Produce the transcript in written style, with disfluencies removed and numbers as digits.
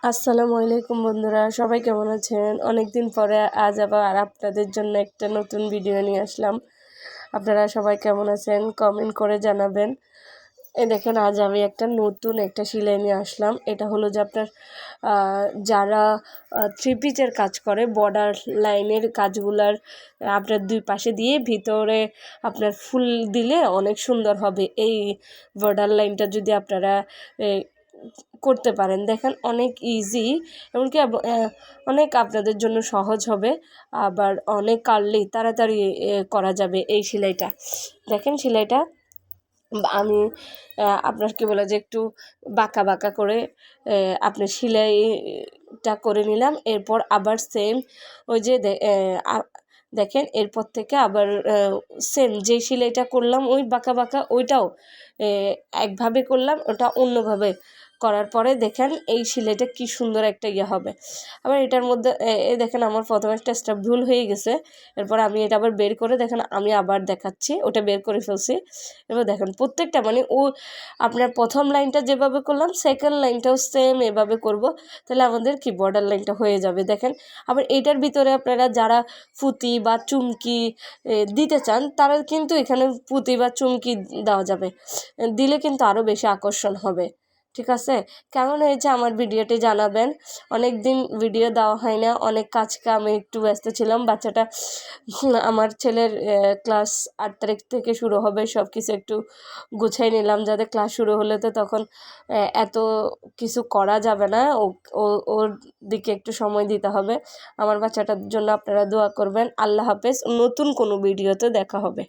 আসসালামু আলাইকুম বন্ধুরা, সবাই কেমন আছেন? অনেক দিন পরে আজ আবার আপনাদের জন্য একটা নতুন ভিডিও নিয়ে আসলাম। আপনারা সবাই কেমন আছেন কমেন্ট করে জানাবেন। দেখেন, আজ আমি নতুন একটা সেলাই নিয়ে আসলাম। এটা হলো যে আপনার যারা থ্রি পিচের কাজ করে, বর্ডার লাইনের কাজগুলার আপনার দুই পাশে দিয়ে ভিতরে আপনার ফুল দিলে অনেক সুন্দর হবে। এই বর্ডার লাইনটা যদি আপনারা করতে পারেন, দেখেন অনেক ইজি, এমনকি অনেক আপনাদের জন্য সহজ হবে, আবার অনেক কাটলেই তাড়াতাড়ি করা যাবে এই সেলাইটা। দেখেন সেলাইটা আমি আপনার কি বলে যে একটু বাঁকা বাঁকা করে আপনার সেলাইটা করে নিলাম। এরপর আবার সেম ওই যে দেখেন, এরপর থেকে আবার সেম যে সেলাইটা করলাম ওই বাঁকা বাঁকা, ওইটাও একভাবে করলাম, ওটা অন্যভাবে করার পরে দেখেন এই সেলাইটা কি সুন্দর একটা হবে। আবার এটার মধ্যে দেখেন আমার প্রথমে একটা স্টেপ ভুল হয়ে গেছে। এরপর আমি এটা আবার বের করে দেখেন, আমি আবার দেখাচ্ছি, ওটা বের করে ফেলছি। এবার দেখেন প্রত্যেকটা মানে আপনার প্রথম লাইনটা যেভাবে করলাম সেকেন্ড লাইনটাও সেম এভাবে করব, তাহলে আমাদের কি বর্ডার লাইনটা হয়ে যাবে। দেখেন আবার এইটার ভিতরে আপনারা যারা পুঁতি বা চুমকি দিতে চান, তারা কিন্তু এখানে পুঁতি বা চুমকি দেওয়া যাবে, দিলে কিন্তু আরও বেশি আকর্ষণ হবে। ঠিক আছে, কেমন হয়েছে আমার ভিডিওটি জানাবেন। অনেক দিন ভিডিও দেওয়া হয় না, অনেক কাজ কামে একটু ব্যস্ত ছিলাম। বাচ্চাটা আমার ছেলের ক্লাস 8 তারিখ থেকে শুরু হবে, সব কিছু একটু গুছিয়ে নিলাম, যাতে ক্লাস শুরু হলে তো তখন এত কিছু করা যাবে না, ওর দিকে একটু সময় দিতে হবে। আমার বাচ্চাটার জন্য আপনারা দোয়া করবেন। আল্লাহ হাফেজ, নতুন কোনো ভিডিওতে দেখা হবে।